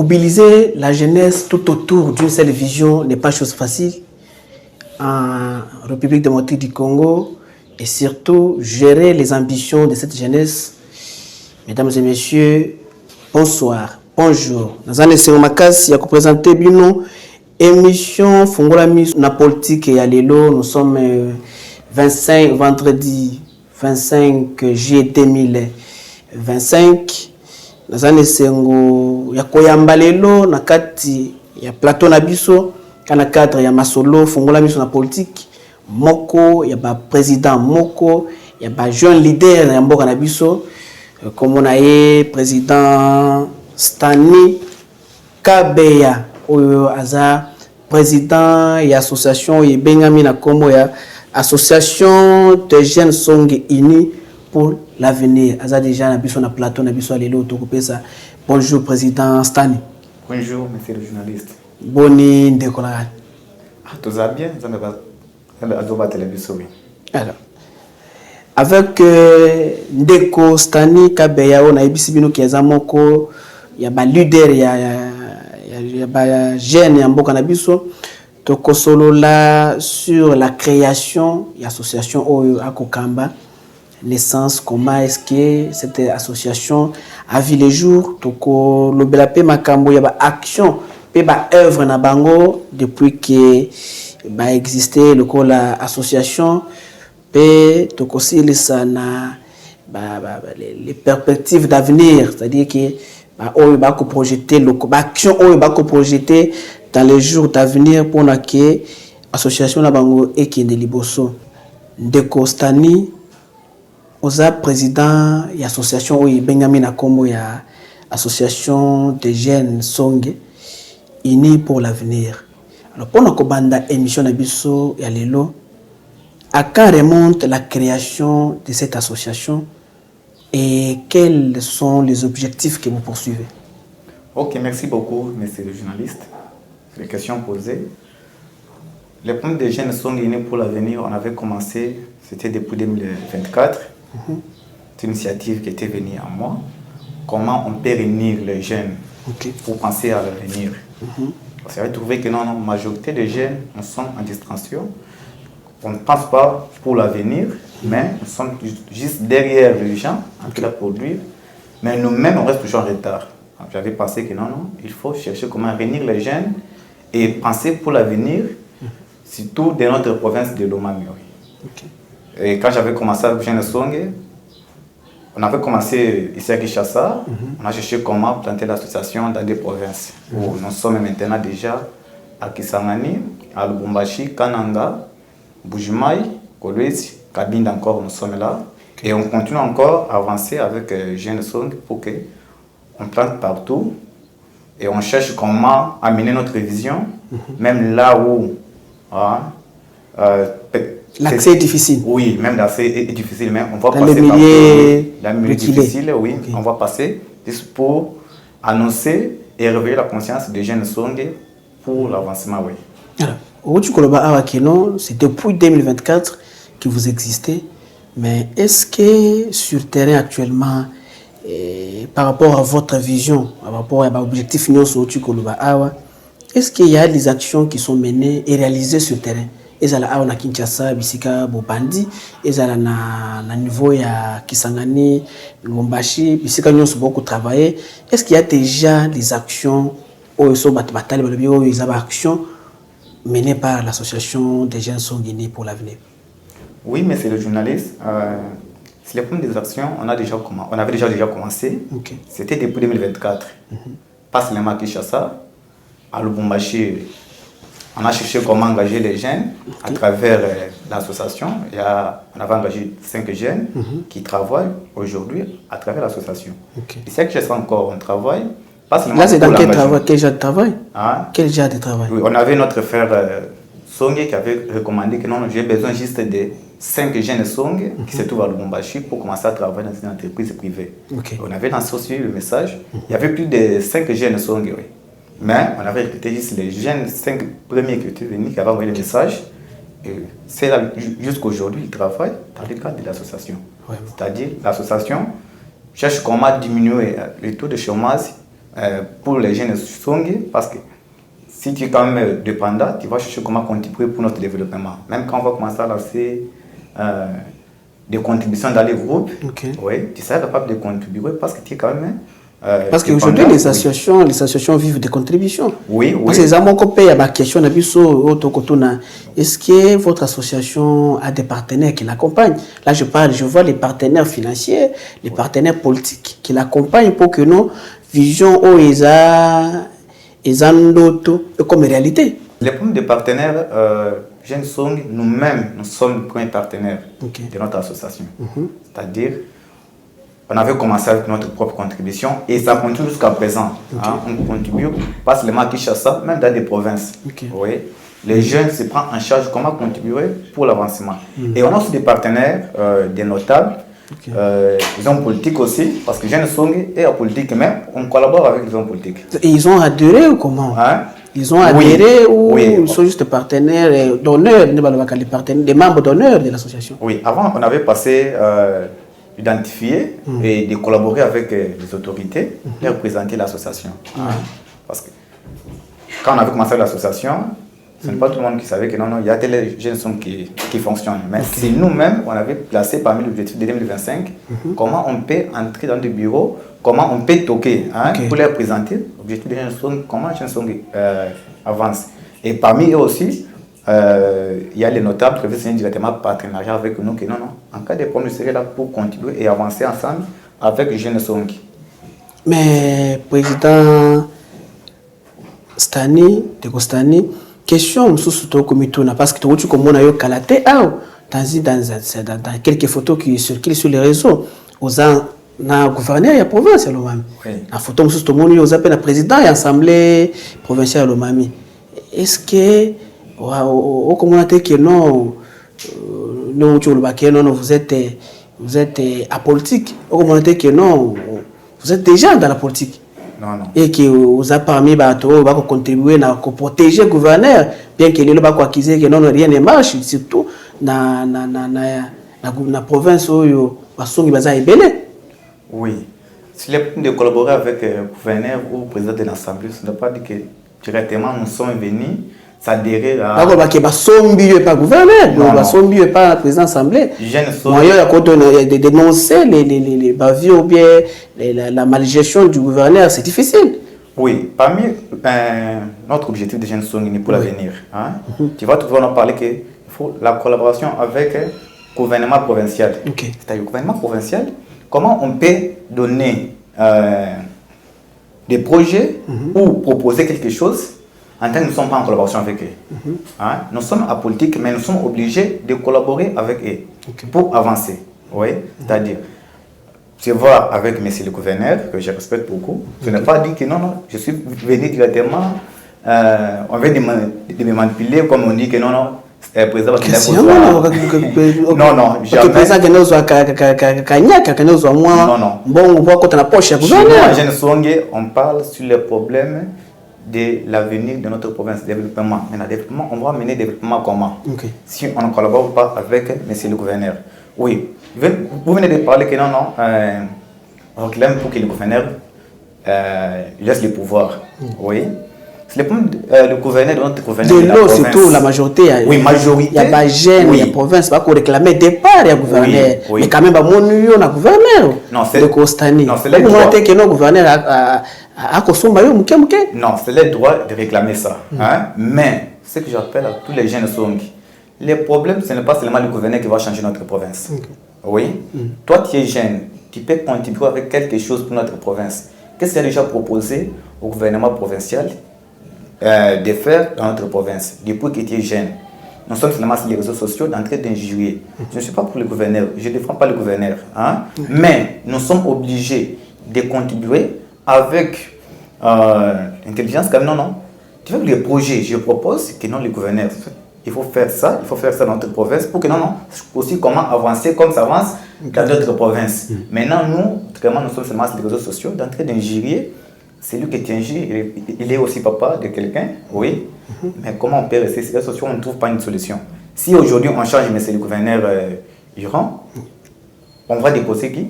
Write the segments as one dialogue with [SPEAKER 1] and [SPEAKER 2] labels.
[SPEAKER 1] Mobiliser la jeunesse tout autour d'une seule vision n'est pas chose facile en République démocratique du Congo et surtout gérer les ambitions de cette jeunesse. Mesdames et messieurs, bonsoir, bonjour. Nous allons présenter une émission Fongola Miss na politique et à l'élo. Nous sommes vendredi 25 juillet 2025. Nous allons koyamba lelo na kati ya plateau na biso kana cadre ya masolo Fongola Miss na politique moko ya ba président moko ya ba jeune leader ya mboka na biso comme on a président Stani Kabeya oyo aza président ya association ya Bengami na kombo ya association de jeunes Songe unis pour l'avenir. Aza déjà na biso na plateau na biso lelo to kopesa. Bonjour président Stani.
[SPEAKER 2] Bonjour monsieur le journaliste.
[SPEAKER 1] Boni ndeko na.
[SPEAKER 2] Tout va bien, ça me va. Azoba télévision.
[SPEAKER 1] Alors avec ndeko Stani Kabeya on a ebisi bino kiaza moko ya ba leader ya ba jeune ya mboka na biso to kosolola sur la création de l'association Oyo Akokamba naissance, comment est-ce que cette association a vu les jours toko lobela pe makambo ya ba action pe ba œuvre na bango depuis que ba existé le la association pe toko silisa na les perspectives d'avenir, c'est-à-dire que Oyo ba ko projeter le action Oyo ba ko projeter dans les jours d'avenir pour na que association na bango ekende liboso. Ndeko Stani oza président de l'association Oyo Bengami na kombo ya association des jeunes Songe unis pour l'avenir. Alors pour notre banda émission na biso ya lelo, à quand remonte la création de cette association et quels sont les objectifs que vous poursuivez?
[SPEAKER 2] Ok, merci beaucoup monsieur le journaliste. Les questions posées. Le point des jeunes Songe unis pour l'avenir, on avait commencé, c'était depuis 2024. C'est une initiative qui était venue à moi. Comment on peut réunir les jeunes pour penser à l'avenir. Vous avez trouvé que non, la majorité des jeunes, nous sommes en distraction. On ne pense pas pour l'avenir, mais nous sommes juste derrière les gens en train de produire. Mais nous-mêmes, on reste toujours en retard. J'avais pensé que non, il faut chercher comment réunir les jeunes et penser pour l'avenir, surtout dans notre province de Lomami. Et quand j'avais commencé avec Jeune Songe, on avait commencé ici à Kinshasa, on a cherché comment planter l'association dans des provinces. Où nous sommes maintenant déjà à Kisangani, à Lubumbashi, Kananga, Bujimaï, Kolwezi, Kabinda encore, nous sommes là. Et on continue encore à avancer avec Jeune Songe pour qu'on plante partout. Et on cherche comment amener notre vision, même là où
[SPEAKER 1] l'accès est difficile.
[SPEAKER 2] Oui, même l'accès est difficile, mais on va
[SPEAKER 1] dans
[SPEAKER 2] passer par
[SPEAKER 1] le
[SPEAKER 2] milieu difficile, oui. On va passer juste pour annoncer et réveiller la conscience des jeunes Songe pour l'avancement, oui.
[SPEAKER 1] Alors, c'est depuis 2024 que vous existez, mais est-ce que sur le terrain actuellement, par rapport à votre vision, par rapport à l'objectif, est-ce qu'il y a des actions qui sont menées et réalisées sur le terrain? Ezala awa na Kinshasa bisika Bobandi, ezala na niveau ya Kisangani, Lubumbashi, bisika nyonso beaucoup travailler. Est-ce qu'il y a déjà des actions ou so batali balobi ou des actions menées par l'association des jeunes Songe unis pour l'avenir?
[SPEAKER 2] Oui, mais c'est le journaliste. C'est les premières des actions, on avait déjà commencé. C'était depuis 2024. Pas seulement à Kinshasa, à Lubumbashi. On a cherché comment engager les jeunes à travers l'association. On avait engagé 5 jeunes qui travaillent aujourd'hui à travers l'association. Et c'est que je sais encore, on travaille.
[SPEAKER 1] Là, c'est dans quel travail? Quel genre de travail? Quel genre de travail?
[SPEAKER 2] Oui, on avait notre frère Songe qui avait recommandé que non, j'ai besoin juste de 5 jeunes Songe qui se trouvent à Lubumbashi pour commencer à travailler dans une entreprise privée. On avait lancé aussi le message. Il y avait plus de 5 jeunes Songe, oui. Mais on avait recruté juste les jeunes 5 premiers qui étaient venus, qui avaient envoyé le message. C'est là, jusqu'à aujourd'hui, ils travaillent dans le cadre de l'association. C'est-à-dire, l'association cherche comment diminuer le taux de chômage pour les jeunes Songi, parce que si tu es quand même dépendant, tu vas chercher comment contribuer pour notre développement. Même quand on va commencer à lancer des contributions dans les groupes, oui, tu seras capable de contribuer parce que tu es quand même...
[SPEAKER 1] parce qu'aujourd'hui, les associations vivent des contributions.
[SPEAKER 2] Oui, oui.
[SPEAKER 1] Parce que les amants qu'on paye à ma question, est-ce que votre association a des partenaires qui l'accompagnent? Là, je vois les partenaires financiers, les partenaires politiques qui l'accompagnent pour que nous visions où ils ont comme réalité.
[SPEAKER 2] Les premiers des partenaires, Jeunes Song, nous-mêmes, nous sommes les premiers partenaires de notre association. C'est-à-dire, on avait commencé avec notre propre contribution et ça continue jusqu'à présent. Hein, on contribue pas seulement à Kinshasa, même dans des provinces. Oui. Les jeunes se prennent en charge comment contribuer pour l'avancement. Et on a aussi des partenaires, des notables, des hommes politiques aussi, parce que Jeunes Song est en politique, mais on collabore avec les hommes politiques.
[SPEAKER 1] Et ils ont adhéré ou comment? Ils ont adhéré ou ils sont juste partenaires d'honneur, des membres d'honneur de l'association?
[SPEAKER 2] Oui, avant on avait passé identifier et de collaborer avec les autorités et représenter l'association. Parce que quand on avait commencé l'association, ce n'est pas tout le monde qui savait que non, il y a telle jeunes qui fonctionnent. Mais c'est nous-mêmes, on avait placé parmi l'objectif de 2025, comment on peut entrer dans des bureaux, comment on peut toquer pour les représenter, l'objectif de jeunes comment les jeunes avancent. Et parmi eux aussi, il y a les notables qui veulent signer directement partenariat avec nous, que non, en cas de problème, nous serions là pour contribuer et avancer ensemble avec les jeunes Songi.
[SPEAKER 1] Mais, président Stani, question sous parce que tu comprends yo kalaté dans quelques photos qui circulent sur les réseaux aux na gouverneur ya province lo mami na photo sous tout monde yo appelle président et assemblée provinciale lo mami est-ce que au communauté que non vous êtes apolitique au communauté que non vous êtes déjà dans la politique?
[SPEAKER 2] Non.
[SPEAKER 1] Et qui vous a permis de contribuer à protéger le gouverneur, bien qu'il ait accusé que non, rien ne marche, surtout dans la province où les gens sont belés.
[SPEAKER 2] Oui. Si les de collaborer avec le gouverneur ou le président de l'Assemblée, ce n'est pas dit que directement nous sommes venus s'adhérer à...
[SPEAKER 1] D'accord, parce que Sombi n'est pas gouverneur, Sombi n'est pas président de l'Assemblée. Moi, il y a de dénoncer les bavures ou bien la malgestion du gouverneur, c'est difficile.
[SPEAKER 2] Oui, parmi notre objectif de Jeunes Songini pour l'avenir, tu vas toujours en parler qu'il faut la collaboration avec le gouvernement provincial. C'est-à-dire le gouvernement provincial, comment on peut donner des projets ou proposer quelque chose en tant que nous ne sommes pas en collaboration avec eux. Nous sommes en politique, mais nous sommes obligés de collaborer avec eux pour avancer. Oui, c'est-à-dire, je vois avec M. le gouverneur, que je respecte beaucoup, je n'ai pas dit que non, je suis venu directement, on veut de me manipuler comme on dit que non, président non, jamais.
[SPEAKER 1] Président que nous
[SPEAKER 2] on parle sur les problèmes de l'avenir de notre province, développement. Mais le développement, on va mener le développement comment? Si on ne collabore pas avec M. le gouverneur. Oui, vous venez de parler que non, on réclame pour que le gouverneur laisse le pouvoir. Oui. C'est le gouverneur de notre gouverneur.
[SPEAKER 1] De l'eau, surtout la majorité.
[SPEAKER 2] Oui, majorité.
[SPEAKER 1] Il y a pas gêne, il y a province, pas qu'on réclame départ, il y a gouverneur. Mais quand même, mon union, a gouverneur.
[SPEAKER 2] Non, c'est
[SPEAKER 1] le Costani.
[SPEAKER 2] Non, c'est le droit.
[SPEAKER 1] Que nos gouverneurs
[SPEAKER 2] non, c'est le droit de réclamer ça. Mais ce que j'appelle à tous les jeunes Songi, les problèmes, ce n'est pas seulement le gouverneur qui va changer notre province. Oui. Toi, tu es jeune, tu peux contribuer avec quelque chose pour notre province. Qu'est-ce qu'il a déjà proposé au gouvernement provincial de faire dans notre province depuis que tu es jeune? Nous sommes seulement sur les réseaux sociaux en train d'injurier. Je ne suis pas pour le gouverneur, je ne défends pas le gouverneur. Mais nous sommes obligés de contribuer avec intelligence. Non. Tu veux les projets, je propose que non, le gouverneur, il faut faire ça dans notre province pour que aussi comment avancer comme ça avance dans d'autres provinces. Maintenant, nous sommes seulement sur les réseaux sociaux en train d'injurier. C'est lui qui t'injure, il est aussi papa de quelqu'un, oui. Mais comment on peut rester sur les réseaux sociaux, on ne trouve pas une solution. Si aujourd'hui on change, mais c'est le gouverneur Iran, on va déposer qui?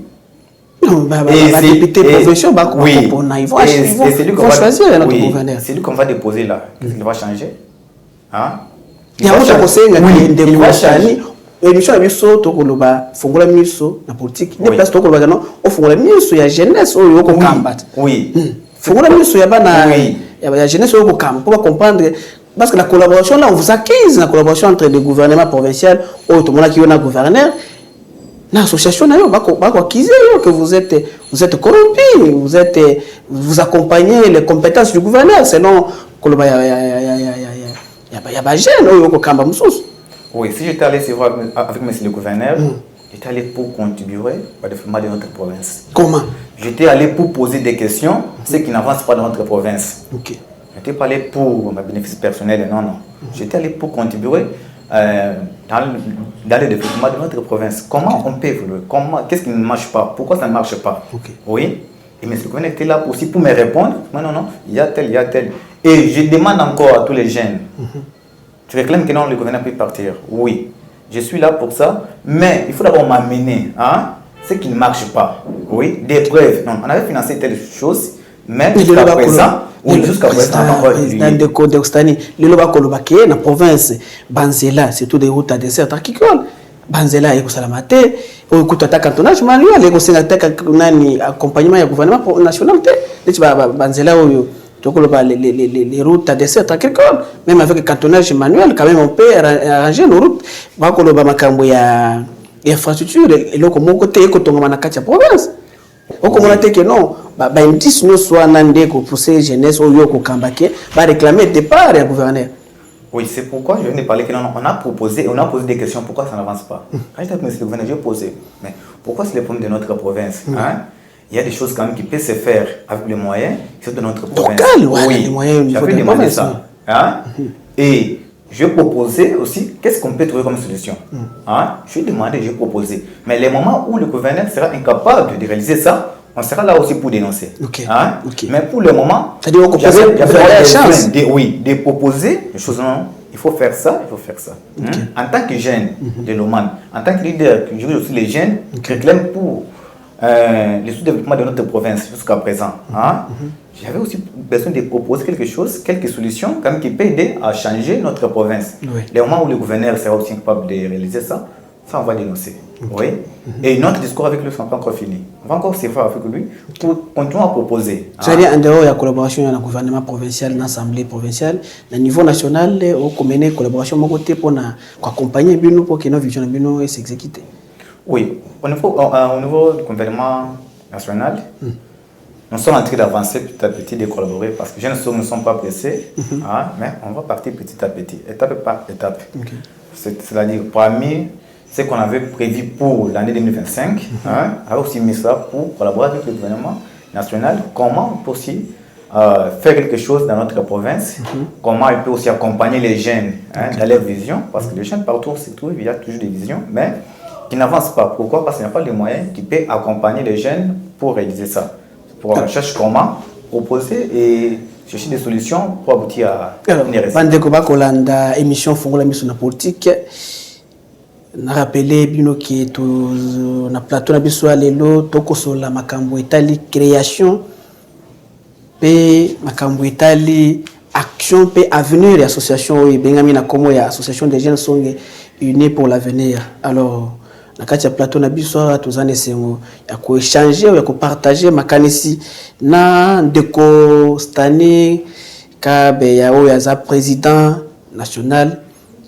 [SPEAKER 1] Les députés provinciaux,
[SPEAKER 2] oui,
[SPEAKER 1] ils vont choisir notre gouverneur.
[SPEAKER 2] C'est lui qu'on va déposer là. Qu'est-ce qu'il va changer? Hein?
[SPEAKER 1] Il va changer. Émission la miso to koloba fongola miso na politique ne place to koloba non o fongola miso ya jeunesse o yoko combat
[SPEAKER 2] oui
[SPEAKER 1] fongola miso ya bana ya jeunesse o yoko combat pour comprendre parce que la collaboration là on vous acquise la collaboration entre les gouvernements provinciaux ou tout le monde qui est gouverneur na association na yo ba ko acquiser que vous êtes corrompu vous accompagnez les compétences du gouverneur selon koloba ya ba jeune o yoko combat mususu.
[SPEAKER 2] Oui, si j'étais allé se voir avec monsieur le gouverneur, j'étais allé pour contribuer au développement de notre province.
[SPEAKER 1] Comment?
[SPEAKER 2] J'étais allé pour poser des questions, ceux qui n'avancent pas dans notre province.
[SPEAKER 1] Okay.
[SPEAKER 2] Je n'étais pas allé pour mes bénéfices personnels, non. J'étais allé pour contribuer dans le développement de notre province. Comment on peut évoluer? Qu'est-ce qui ne marche pas? Pourquoi ça ne marche pas? Oui. Et monsieur le gouverneur était là aussi pour me répondre. Non, il y a tel. Et je demande encore à tous les jeunes. Tu réclames que non, le gouverneur peut partir. Oui, je suis là pour ça, mais il faut d'abord m'amener ce qui ne marche pas. Oui, des preuves. Non, on avait financé telle chose, mais jusqu'à présent,
[SPEAKER 1] dans le code d'Ostani, le loba kolobake na province Banzela, c'est tout des routes à dessert agricole. Banzela eko salamate, o ekuta ta cantonnage manuel, eko senga ta nani accompagnement ya gouvernement national te. Banzela oyo les routes à dessert agricole, même avec le cantonnage manuel, quand même on peut arranger nos routes. Bah, quand on a infrastructure, et là, comme on côté, quand on a na province, on a dit que non, bah, indice nous soit nandé pour ces jeunesses au lieu qu'on kambake, bah, réclamer départ à gouverneur.
[SPEAKER 2] Oui, c'est pourquoi je viens de parler que non, on a posé des questions, pourquoi ça n'avance pas. Quand j'étais avec monsieur le gouverneur, j'ai posé, mais pourquoi c'est le problème de notre province? Il y a des choses quand même qui peuvent se faire avec les moyens qui sont de notre province.
[SPEAKER 1] Oui, les moyens
[SPEAKER 2] j'avais demandé ça. Et je proposais aussi, qu'est-ce qu'on peut trouver comme solution? Je lui ai demandé, j'ai proposé. Mais les moments où le gouverneur sera incapable de réaliser ça, on sera là aussi pour dénoncer. Mais pour le moment, j'avais la chance de proposer des choses. Non, il faut faire ça, il faut faire ça. En tant que jeune de l'Oman, en tant que leader, je veux aussi les jeunes qui réclament pour le sous-développement de notre province jusqu'à présent. J'avais aussi besoin de proposer quelque chose, quelques solutions quand même qui peuvent aider à changer notre province. Les moments où le gouverneur sera aussi capable de réaliser ça, ça on va dénoncer. Et notre discours avec lui n'est pas encore fini. On va encore se faire avec lui pour continuer à proposer.
[SPEAKER 1] C'est-à-dire en dehors de la collaboration avec le gouvernement provincial, l'Assemblée provinciale, au niveau national, on a une collaboration pour accompagner pour que nos visions s'exécutent.
[SPEAKER 2] Oui, au niveau du gouvernement national, nous sommes en train d'avancer petit à petit, de collaborer parce que nous ne sommes pas pressés, mais on va partir petit à petit, étape par étape. C'est-à-dire, parmi ce qu'on avait prévu pour l'année 2025, on a aussi mis ça pour collaborer avec le gouvernement national, comment on peut aussi faire quelque chose dans notre province, comment il peut aussi accompagner les jeunes dans leur vision, parce que les jeunes partout où se trouvent, il y a toujours des visions, mais qui n'avancent pas. Pourquoi? Parce qu'il n'y a pas les moyens qui peuvent accompagner les jeunes pour réaliser ça. Pour chercher comment proposer et chercher des solutions pour aboutir à une réussite.
[SPEAKER 1] Bandeko bakolanda émission Fongola Miso na politique. Na rappelé bino qui tout na plateau na biso lelo tokosola makambo etali création pe makambo etali action pe avenir et association bengami na komo ya association des jeunes songe unis pour l'avenir. Alors na kati ya plateau na biso tozane sengo ya ko échanger ya ko partager makanisi na ndeko Stani Kabe ya o ya za président national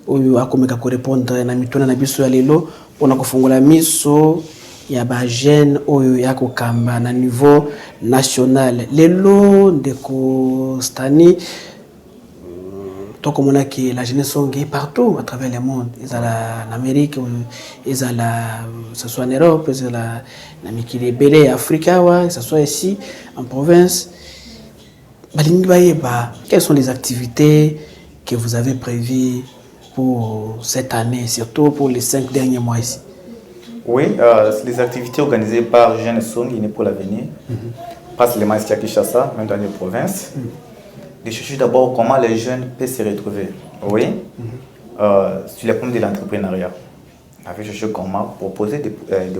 [SPEAKER 1] oyo akomeka ko répondre na mitona na biso ya lelo pona kofungola miso ya ba jeune oyo ya ko kamba na niveau national lelo ndeko Stani comme on a que la jeunesse sont partout à travers le monde. Ils sont en Amérique, ils sont ce soit en Europe, ils sont en Amérique, Afrique, ce soit ici en province. Quelles sont les activités que vous avez prévues pour cette année, surtout pour les 5 derniers mois ici?
[SPEAKER 2] Oui, les activités organisées par Jeunes Song pour l'avenir, pas seulement ici à Kinshasa, même dans les provinces. De chercher d'abord comment les jeunes peuvent se retrouver, sur les problèmes de l'entrepreneuriat. avait cherché comment proposer des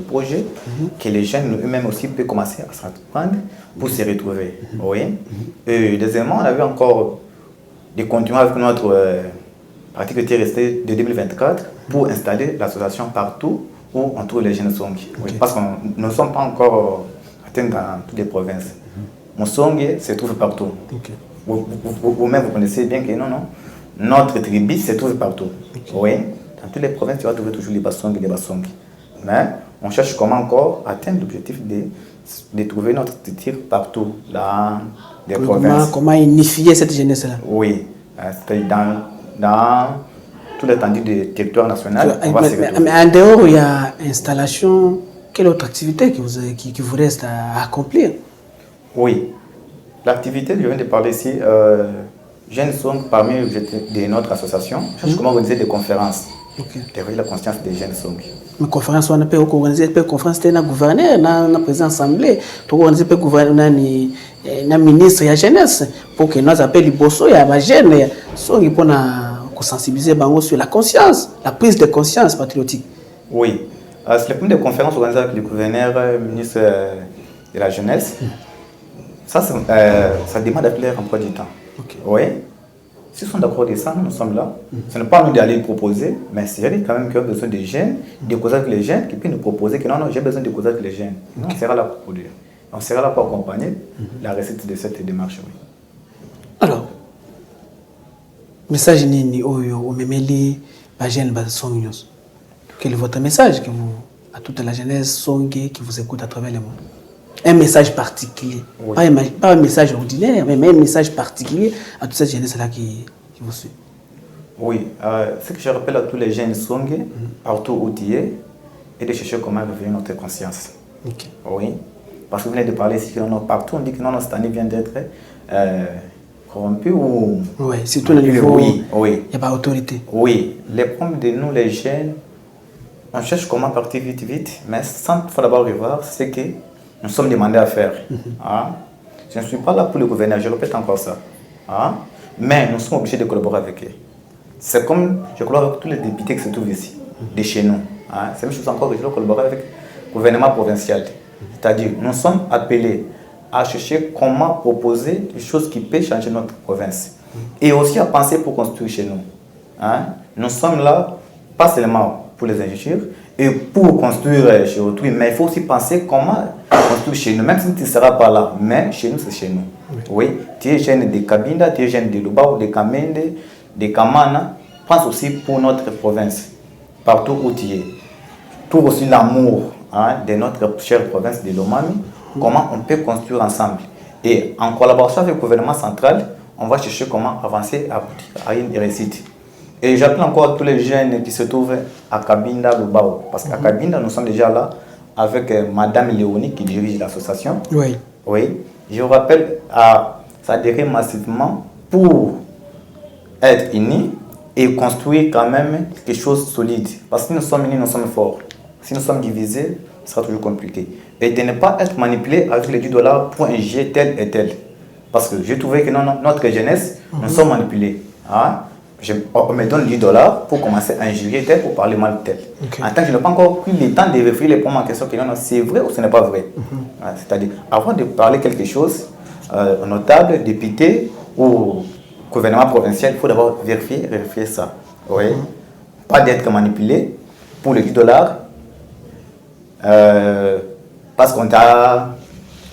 [SPEAKER 2] projets que les jeunes eux-mêmes aussi peuvent commencer à s'apprendre pour se retrouver. Oui. Et deuxièmement, on avait encore de continuer avec notre pratique qui est restée de 2024 pour installer l'association partout où on trouve les jeunes Song. Oui, parce que nous ne sommes pas encore atteints dans toutes les provinces. Mon Song se trouve partout. Vous-même, vous connaissez bien que non, notre tribu se trouve partout. Oui. Dans toutes les provinces, tu vas trouver toujours les Basong et les Basong. Mais on cherche comment encore atteindre l'objectif de trouver notre titre partout dans les provinces.
[SPEAKER 1] Comment unifier cette jeunesse-là?
[SPEAKER 2] Oui, dans tout l'étendue du territoire national.
[SPEAKER 1] Mais en dehors, il y a installation. Quelle autre activité qui vous reste à accomplir?
[SPEAKER 2] Oui, l'activité, je viens de parler ici, Jeunes Song, parmi les objectifs de notre association, cherche comment organiser des conférences. D'éveiller la conscience des jeunes Song.
[SPEAKER 1] Une conférence, on peut organiser une conférence de gouverneur, na président assemblée, pour organiser un gouverneur, na ministre de la jeunesse, pour que nous appelions les bosso, il y a des jeunes, pour sensibiliser sur la conscience, la prise de conscience patriotique.
[SPEAKER 2] Oui, c'est le premier de conférence organisée avec le gouverneur, ministre de la jeunesse. Ça demande d'appeler un emploi du temps. Oui. S'ils sont d'accord de ça, nous sommes là. Ce n'est pas nous d'aller proposer, mais c'est quand même qu'il y a besoin des jeunes, de causer avec les jeunes, qui peuvent nous proposer que non, j'ai besoin de causer avec les jeunes. On sera là pour produire. On sera là pour accompagner la réussite de cette démarche. Oui.
[SPEAKER 1] Alors, message nini oyo memeli ba jeune ba songnyos. Quel est votre message à toute la jeunesse songé qui vous écoute à travers le monde? Un message particulier, pas un message ordinaire, mais un message particulier à toute cette jeunesse-là qui vous suit.
[SPEAKER 2] Oui, ce que je rappelle à tous les jeunes songés, partout où tu es, et de chercher comment réveiller notre conscience. Oui, parce que vous venez de parler ici, partout on dit que non, cette année vient d'être corrompu ou...
[SPEAKER 1] Oui, surtout le niveau,
[SPEAKER 2] il
[SPEAKER 1] n'y a pas d'autorité.
[SPEAKER 2] Oui, les problèmes de nous, les jeunes, on cherche comment partir vite, mais sans il faut d'abord revoir, c'est que nous sommes demandés à faire. Je ne suis pas là pour le gouvernement, je répète encore ça. Mais nous sommes obligés de collaborer avec eux. C'est comme je collabore avec tous les députés qui se trouvent ici, de chez nous. C'est la même chose encore que je dois collaborer avec le gouvernement provincial. C'est-à-dire, nous sommes appelés à chercher comment proposer des choses qui peuvent changer notre province. Et aussi à penser pour construire chez nous. Nous sommes là, pas seulement pour les ingénieurs, et pour construire chez autrui, mais il faut aussi penser comment construire chez nous, même si tu ne seras pas là, mais chez nous, c'est chez nous. Oui, tu es jeune de Kabinda, tu es jeune de Lubao, de Kamende, de Kamana, pense aussi pour notre province, partout où tu es. Trouve aussi l'amour de notre chère province de Lomami, comment on peut construire ensemble. Et en collaboration avec le gouvernement central, on va chercher comment avancer à une réussite. Et j'appelle encore tous les jeunes qui se trouvent à Kabinda, Lubao. Parce qu'à Kabinda, nous sommes déjà là avec Madame Léonie qui dirige l'association.
[SPEAKER 1] Oui.
[SPEAKER 2] Oui. Je vous rappelle à s'adhérer massivement pour être unis et construire quand même quelque chose de solide. Parce que si nous sommes unis, nous sommes forts. Si nous sommes divisés, ce sera toujours compliqué. Et de ne pas être manipulé avec les $10 pour injecter tel et tel. Parce que j'ai trouvé que notre jeunesse, nous sommes manipulés. On me donne $10 pour commencer à injurier tel, pour parler mal de tel. En tant que je n'ai pas encore pris le temps de vérifier les points en question, que c'est vrai ou ce n'est pas vrai. C'est-à-dire, avant de parler quelque chose, notable, député ou gouvernement provincial, il faut d'abord vérifier ça. Oui. Pas d'être manipulé pour les $10 parce qu'on t'a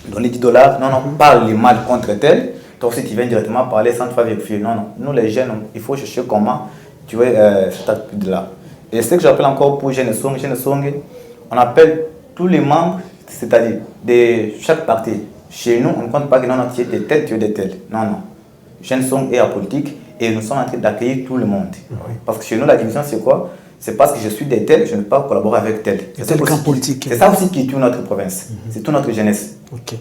[SPEAKER 2] donné $10. Non, parle mal contre tel. Toi aussi, tu viens directement parler sans te faire vérifier. Non. Nous, les jeunes, il faut chercher comment tu es cette attitude-là. Et ce que j'appelle encore pour Jeunes Song, on appelle tous les membres, c'est-à-dire de chaque parti. Chez nous, on ne compte pas que tu es de tel, tu es de tel. Non. Jeunes Song est apolitique et nous sommes en train d'accueillir tout le monde. Parce que chez nous, la division, c'est quoi? C'est parce que je suis de tel, je ne peux pas collaborer avec tel.
[SPEAKER 1] C'est le camp politique.
[SPEAKER 2] C'est ça aussi qui tue notre province. C'est toute notre jeunesse. Tu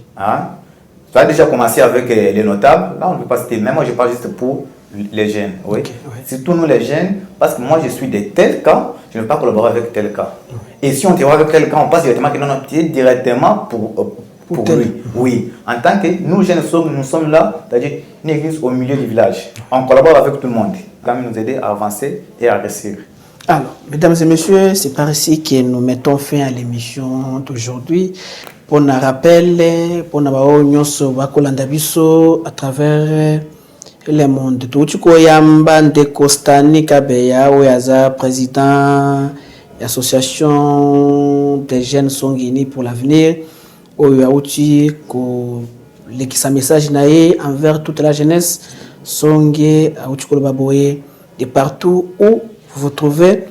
[SPEAKER 2] as déjà commencé avec les notables. Là, on ne peut pas citer. Même moi, je parle juste pour les jeunes. Oui. C'est tous nous les jeunes, parce que moi, je suis de tel cas, je ne peux pas collaborer avec tel cas. Et si on te voit avec tel cas, on passe directement directement pour lui. Oui. En tant que nous, jeunes, nous sommes là, c'est-à-dire une église au milieu du village. On collabore avec tout le monde. Quand même nous aider à avancer et à réussir.
[SPEAKER 1] Alors, mesdames et messieurs, c'est par ici que nous mettons fin à l'émission d'aujourd'hui. Pour un rappel, pour nous à travers le monde. Tout ce qu'on yamba de Costani Kabeya, Oyaza, président de l'association des jeunes Songini pour l'avenir, Oyauchi, qui message naé envers toute la jeunesse, Songé, Aouchikolobaboye, de partout où vous vous trouvez.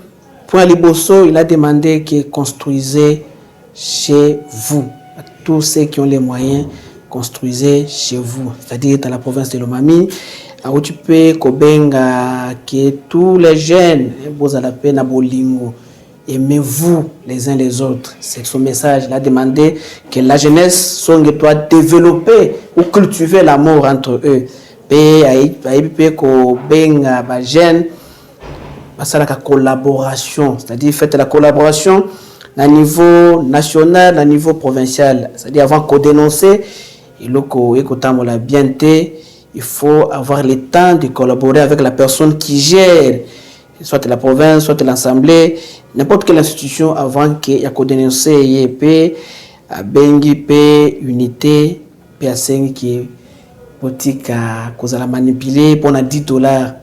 [SPEAKER 1] Point Liboso, il a demandé que construisez chez vous. À tous ceux qui ont les moyens, construisez chez vous. C'est-à-dire dans la province de Lomami, où tu peux kobenga que tous les jeunes, vous avez la peine à Bolingo. Aimez-vous les uns les autres. C'est son message. Il a demandé que la jeunesse doit développer ou cultiver l'amour entre eux. C'est la collaboration, c'est-à-dire faites la collaboration à niveau national, à niveau provincial. C'est-à-dire avant qu'on dénonce, il faut avoir le temps de collaborer avec la personne qui gère, soit la province, soit l'assemblée, n'importe quelle institution avant qu'il y ait qu'on dénonce, il y ait bengi unité, à 5 qui politique qu'on a manipulé pour $10.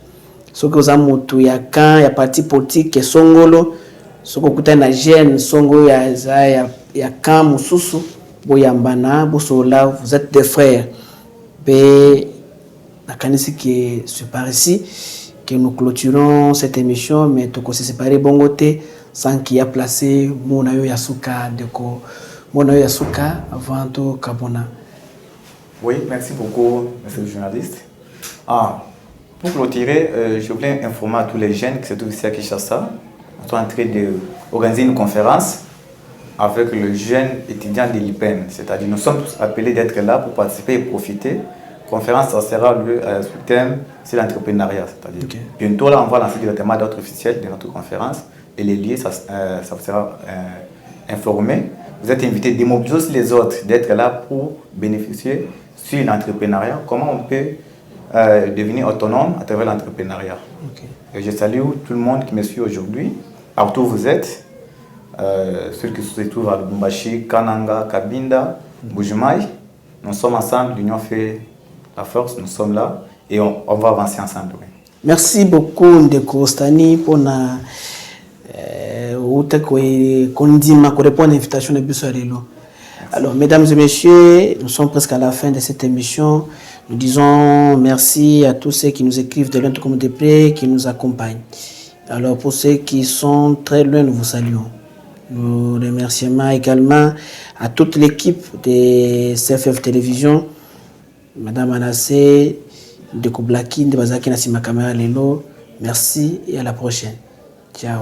[SPEAKER 1] Ce que vous avez ya quand il y a parti politique qui songolo, ce que vous avez jeune songo ya quand mususu boyambana bosola, vous êtes des frères. Et la canisse qui se par ici que nous clôturons cette émission, mais tout qu'on s'est séparé bongoté sans qu'il y a placé Monayo Yasuka Deko Monayo Yasuka avant tout Kabona.
[SPEAKER 2] Oui, merci beaucoup, monsieur le journaliste. Pour clôturer, je voulais informer à tous les jeunes qui se trouvent ici à Kinshasa. Nous sommes en train d'organiser une conférence avec le jeune étudiant de l'IPEN. C'est-à-dire nous sommes tous appelés d'être là pour participer et profiter. La conférence ça sera le thème c'est l'entrepreneuriat. C'est-à-dire bientôt là, on va lancer directement d'autres officiels de notre conférence et les liés, ça vous sera informé. Vous êtes invités de mobiliser aussi les autres, d'être là pour bénéficier sur l'entrepreneuriat. Comment on peut devenir autonome à travers l'entrepreneuriat. Et je salue tout le monde qui me suit aujourd'hui, partout où vous êtes, ceux qui se trouvent à Lubumbashi, Kananga, Kabinda, Bujumaï. Nous sommes ensemble, l'union fait la force, nous sommes là et on va avancer ensemble.
[SPEAKER 1] Merci beaucoup Ndeko Stani pour répondre à l'invitation de Busarelo. Alors, mesdames et messieurs, nous sommes presque à la fin de cette émission. Nous disons merci à tous ceux qui nous écrivent de loin comme de près, qui nous accompagnent. Alors, pour ceux qui sont très loin, nous vous saluons. Nous remercions également à toute l'équipe de CFF Télévision, Madame Anassé, de Koublaki, de Bazaki Nassima Kamera Lelo. Merci et à la prochaine. Ciao.